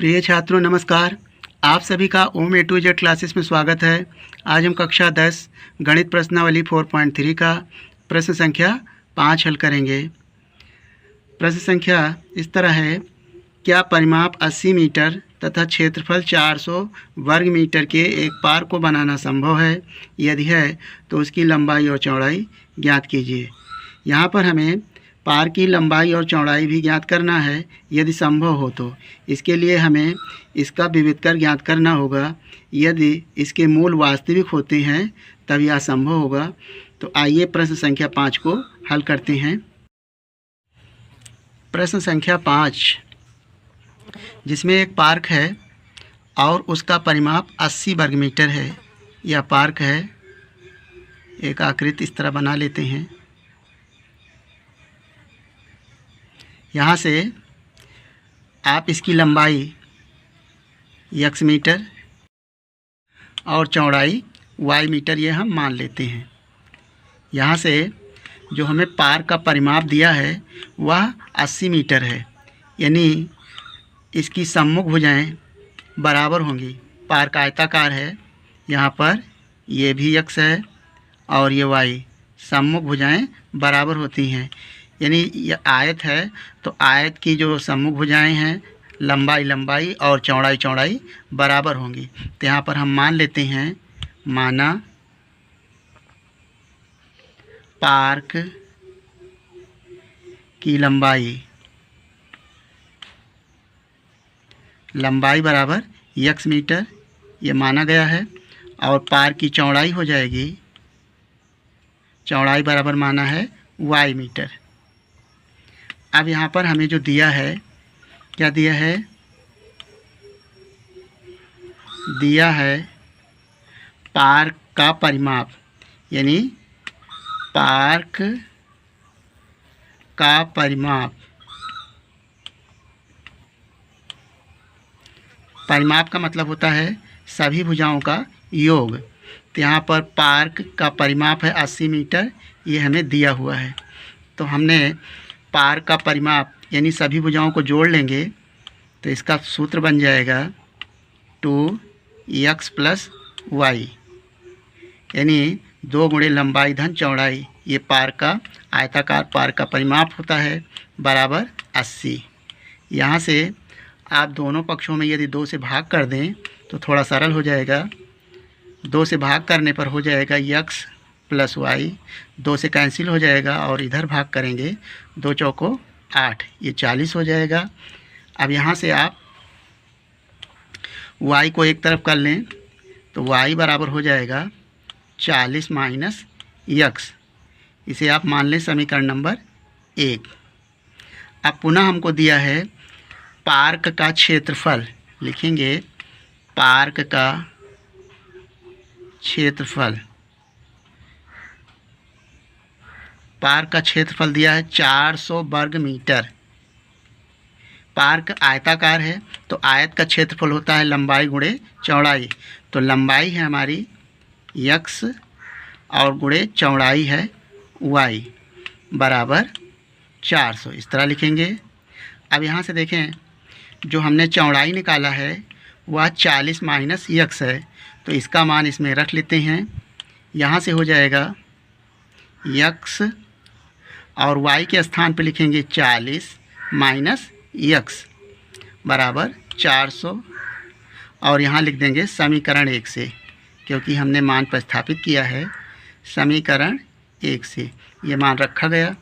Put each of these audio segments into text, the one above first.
प्रिय छात्रों नमस्कार। आप सभी का ओम ए टू जेड क्लासेस में स्वागत है। आज हम कक्षा 10 गणित प्रश्नावली 4.3 का प्रश्न संख्या 5 हल करेंगे। प्रश्न संख्या इस तरह है, क्या परिमाप 80 मीटर तथा क्षेत्रफल 400 वर्ग मीटर के एक पार्क को बनाना संभव है? यदि है तो उसकी लंबाई और चौड़ाई ज्ञात कीजिए। यहाँ पर हमें पार्क की लंबाई और चौड़ाई भी ज्ञात करना है यदि संभव हो तो। इसके लिए हमें इसका विविधकर ज्ञात करना होगा। यदि इसके मूल वास्तविक होते हैं तब यह संभव होगा। तो आइए प्रश्न संख्या 5 को हल करते हैं। प्रश्न संख्या 5, जिसमें एक पार्क है और उसका परिमाप 80 वर्ग मीटर है। यह पार्क है। एक आकृति इस तरह बना लेते हैं। यहाँ से आप इसकी लंबाई x मीटर और चौड़ाई y मीटर ये हम मान लेते हैं। यहाँ से जो हमें पार्क का परिमाप दिया है वह 80 मीटर है, यानी इसकी सम्मुख भुजाएं बराबर होंगी। पार्क आयताकार है, यहाँ पर ये भी x है और ये y। सम्मुख भुजाएं बराबर होती हैं, यानी ये आयत है तो आयत की जो सम्मुख भुजाएं हैं लंबाई लंबाई और चौड़ाई चौड़ाई बराबर होंगी। तो यहाँ पर हम मान लेते हैं, माना पार्क की लंबाई बराबर x मीटर, ये माना गया है। और पार्क की चौड़ाई हो जाएगी, चौड़ाई बराबर माना है y मीटर। अब यहाँ पर हमें जो दिया है, क्या दिया है? दिया है पार्क का परिमाप, यानी पार्क का परिमाप। परिमाप का मतलब होता है सभी भुजाओं का योग। तो यहाँ पर पार्क का परिमाप है 80 मीटर, ये हमें दिया हुआ है। तो हमने पार्क का परिमाप यानी सभी भुजाओं को जोड़ लेंगे तो इसका सूत्र बन जाएगा 2x + y, यानी 2 गुणे लंबाई धन चौड़ाई। ये पार्क का आयताकार पार्क का परिमाप होता है बराबर 80। यहाँ से आप दोनों पक्षों में यदि 2 से भाग कर दें तो थोड़ा सरल हो जाएगा। 2 से भाग करने पर हो जाएगा x + y, 2 से कैंसिल हो जाएगा और इधर भाग करेंगे 2 चौको 8, ये 40 हो जाएगा। अब यहाँ से आप y को एक तरफ कर लें तो y बराबर हो जाएगा 40 - x। इसे आप मान लें समीकरण नंबर 1। अब पुनः हमको दिया है पार्क का क्षेत्रफल, लिखेंगे पार्क का क्षेत्रफल। पार्क का क्षेत्रफल दिया है 400 वर्ग मीटर। पार्क आयताकार है तो आयत का क्षेत्रफल होता है लंबाई गुणे चौड़ाई। तो लंबाई है हमारी x और गुणे चौड़ाई है y बराबर 400, इस तरह लिखेंगे। अब यहाँ से देखें, जो हमने चौड़ाई निकाला है वह 40 - x है, तो इसका मान इसमें रख लेते हैं। यहाँ से हो जाएगा x और y के स्थान पर लिखेंगे 40 - x बराबर 400 और यहाँ लिख देंगे समीकरण 1 से, क्योंकि हमने मान प्रतिस्थापित किया है। समीकरण 1 से ये मान रखा गया।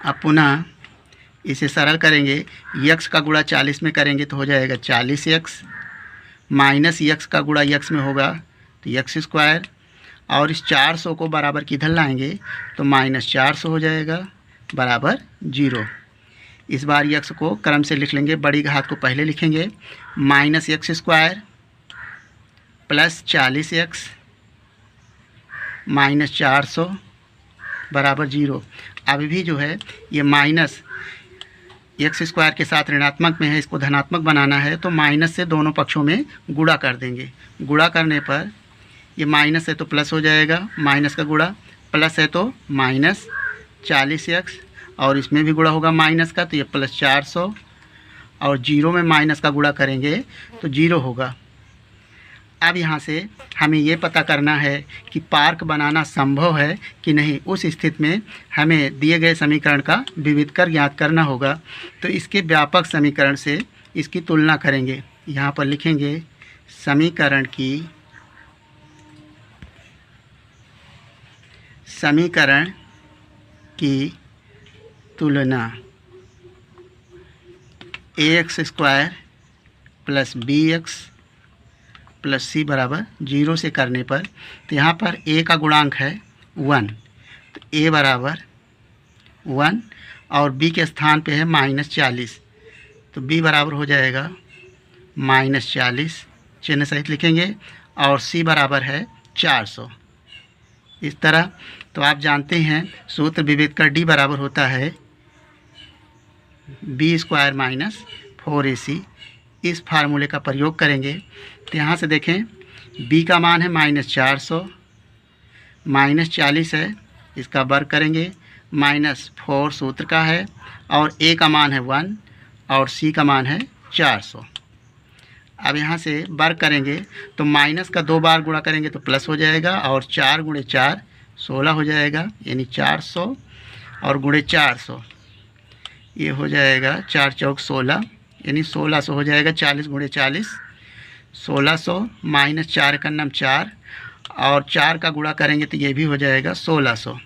अब पुनः इसे सरल करेंगे। x का गुणा 40 में करेंगे तो हो जाएगा 40x माइनस x का गुणा x में होगा तो x², और इस 400 को बराबर किधर लाएंगे तो -400 हो जाएगा बराबर 0। इस बार x को क्रम से लिख लेंगे, बड़ी घात को पहले लिखेंगे। -x² + 40x -400 बराबर 0। अभी भी जो है ये माइनस x² के साथ ऋणात्मक में है, इसको धनात्मक बनाना है तो माइनस से दोनों पक्षों में गुणा कर देंगे। गुणा करने पर ये माइनस है तो प्लस हो जाएगा, माइनस का गुणा, प्लस है तो -40x और इसमें भी गुणा होगा माइनस का, तो ये +400 और 0 में माइनस का गुणा करेंगे तो 0 होगा। अब यहाँ से हमें ये पता करना है कि पार्क बनाना संभव है कि नहीं। उस स्थिति में हमें दिए गए समीकरण का विविधकर ज्ञात करना होगा। तो इसके व्यापक समीकरण से इसकी तुलना करेंगे। यहाँ पर लिखेंगे समीकरण की तुलना ax square plus bx plus C बराबर 0 से करने पर, तो यहाँ पर a का गुणांक है 1, तो a बराबर 1 और b के स्थान पे है -40, तो b बराबर हो जाएगा -40 चिन्ह सहित लिखेंगे, और c बराबर है 400। इस तरह तो आप जानते हैं सूत्र विभेदकर d बराबर होता है b स्क्वायर माइनस 4ac। इस फार्मूले का प्रयोग करेंगे तो यहाँ से देखें b का मान है -400, -40 है, इसका वर्ग करेंगे, -4 सूत्र का है, और a का मान है 1 और c का मान है 400। अब यहाँ से वर्ग करेंगे तो माइनस का 2 बार गुणा करेंगे तो प्लस हो जाएगा, और 4 गुणे 4 16 हो जाएगा, यानी 400 और गुणे 400 ये हो जाएगा 4 चौक 16, यानी 1600 हो जाएगा। 40 गुणे 40 1600, माइनस 4 का नाम 4 और 4 का गुणा करेंगे तो ये भी हो जाएगा 1600।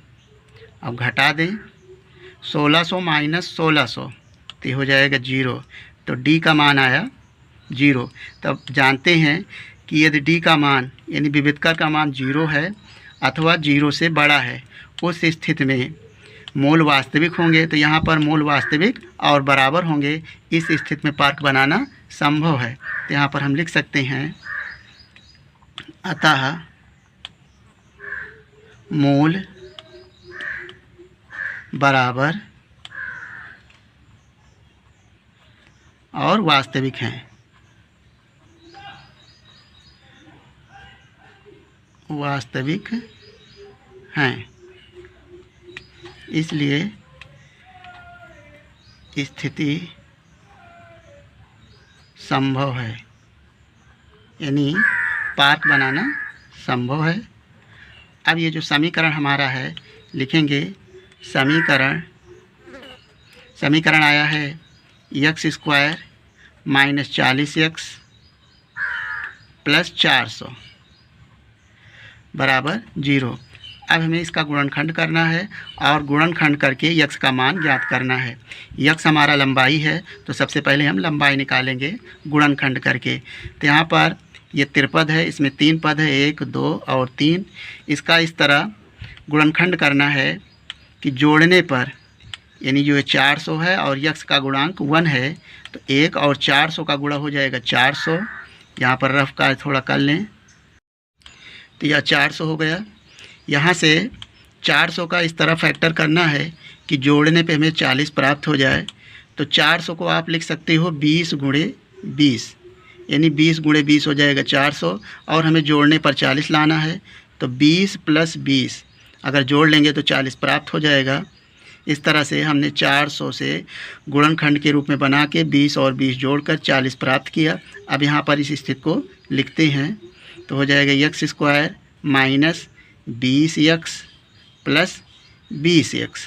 अब घटा दें 1600 माइनस 1600 तो ये हो जाएगा 0, तो d का मान आया 0। तब जानते हैं कि यदि d का मान यानी विविधकर का मान 0 है अथवा 0 से बड़ा है, उस स्थिति में मूल वास्तविक होंगे। तो यहाँ पर मूल वास्तविक और बराबर होंगे, इस स्थिति में पार्क बनाना संभव है। तो यहाँ पर हम लिख सकते हैं अतः मूल बराबर और वास्तविक हैं। इसलिए स्थिति संभव है, यानी पार्क बनाना संभव है। अब ये जो समीकरण हमारा है लिखेंगे समीकरण आया है x square minus 40x plus 400 बराबर 0। अब हमें इसका गुणनखंड करना है और गुणनखंड करके x का मान ज्ञात करना है। x हमारा लंबाई है, तो सबसे पहले हम लंबाई निकालेंगे गुणनखंड करके। तो यहाँ पर ये त्रिपद है, इसमें 3 पद है, 1 2 और 3। इसका इस तरह गुणनखंड करना है कि जोड़ने पर, यानी जो 400 है और x का गुणांक 1 है, तो 1 और 400 का गुणा हो जाएगा 400। यहाँ पर रफ का थोड़ा कर लें तो यह 400 हो गया। यहाँ से 400 का इस तरह फैक्टर करना है कि जोड़ने पे हमें 40 प्राप्त हो जाए। तो 400 को आप लिख सकते हो 20 गुणे 20, यानी 20 गुणे 20 हो जाएगा 400, और हमें जोड़ने पर 40 लाना है। तो 20 प्लस 20 अगर जोड़ लेंगे तो 40 प्राप्त हो जाएगा। इस तरह से हमने 400 से गुणनखंड के रूप में बना के 20 और 20 जोड़कर 40 प्राप्त किया। अब यहाँ पर इस स्थिति को लिखते हैं तो हो जाएगा x square minus 20x plus 20x,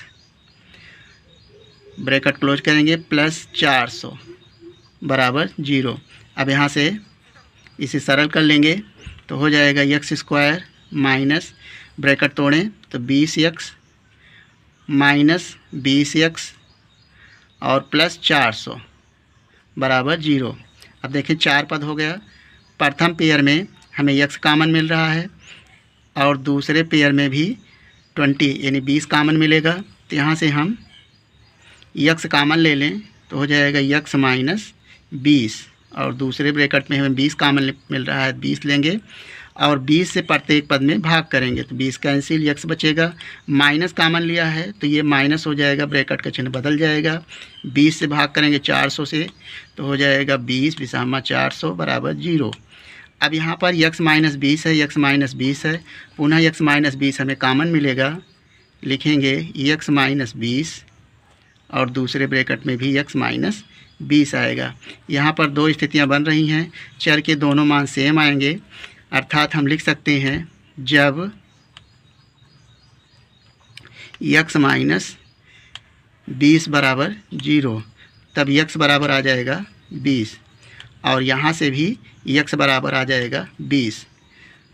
bracket close करेंगे, प्लस 400 बराबर 0। अब यहाँ से इसे सरल कर लेंगे तो हो जाएगा x स्क्वायर माइनस ब्रैकेट तोड़ें तो 20x माइनस 20x और प्लस 400 बराबर 0। अब देखिए 4 पद हो गया। प्रथम पेयर में हमें x कॉमन मिल रहा है और दूसरे पेयर में भी 20 यानी 20 कॉमन मिलेगा। तो यहाँ से हम x कॉमन ले लें तो हो जाएगा x माइनस 20, और दूसरे ब्रैकेट में हमें 20 कॉमन मिल रहा है, 20 लेंगे और 20 से प्रत्येक पद में भाग करेंगे तो 20 कैंसिल, x बचेगा। माइनस कॉमन लिया है तो ये माइनस हो जाएगा, ब्रैकेट का चिन्ह बदल जाएगा। 20 से भाग करेंगे 400 से तो हो जाएगा 20 विषम 400 बराबर 0। अब यहाँ पर x माइनस 20 है, x माइनस 20 है, पुनः x माइनस 20 हमें कॉमन मिलेगा, लिखेंगे x माइनस 20 और दूसरे ब्रैकेट में भी x माइनस 20 आएगा। यहाँ पर दो स्थितियाँ बन रही हैं, चर के दोनों मान सेम आएंगे, अर्थात हम लिख सकते हैं जब x माइनस 20 बराबर 0 तब x बराबर आ जाएगा 20 और यहाँ से भी x बराबर आ जाएगा 20,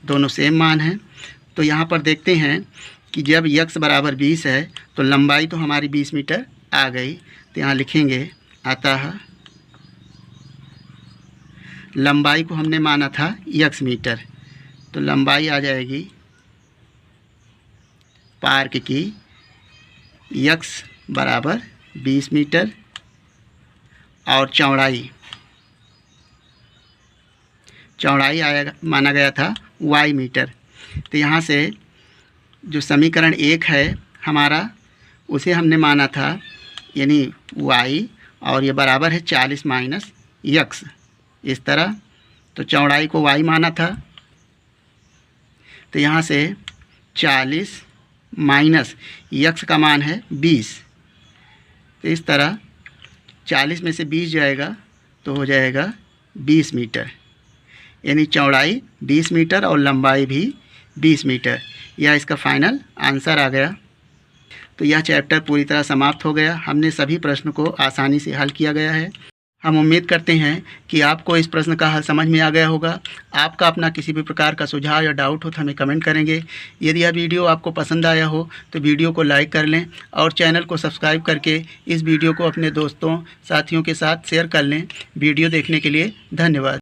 दोनों सेम मान हैं। तो यहाँ पर देखते हैं कि जब x बराबर 20 है तो लंबाई तो हमारी 20 मीटर आ गई। तो यहाँ लिखेंगे अतः लंबाई को हमने माना था x मीटर, तो लंबाई आ जाएगी पार्क की x बराबर 20 मीटर और चौड़ाई आया माना गया था y मीटर। तो यहाँ से जो समीकरण 1 है हमारा उसे हमने माना था यानी y और ये बराबर है 40 माइनस x, इस तरह। तो चौड़ाई को y माना था, तो यहाँ से 40 माइनस x का मान है 20, तो इस तरह 40 में से 20 जाएगा तो हो जाएगा 20 मीटर, यानी चौड़ाई 20 मीटर और लंबाई भी 20 मीटर। यह इसका फाइनल आंसर आ गया। तो यह चैप्टर पूरी तरह समाप्त हो गया। हमने सभी प्रश्न को आसानी से हल किया गया है। हम उम्मीद करते हैं कि आपको इस प्रश्न का हल समझ में आ गया होगा। आपका अपना किसी भी प्रकार का सुझाव या डाउट हो तो हमें कमेंट करेंगे। यदि यह वीडियो आपको पसंद आया हो तो वीडियो को लाइक कर लें और चैनल को सब्सक्राइब करके इस वीडियो को अपने दोस्तों साथियों के साथ शेयर कर लें। वीडियो देखने के लिए धन्यवाद।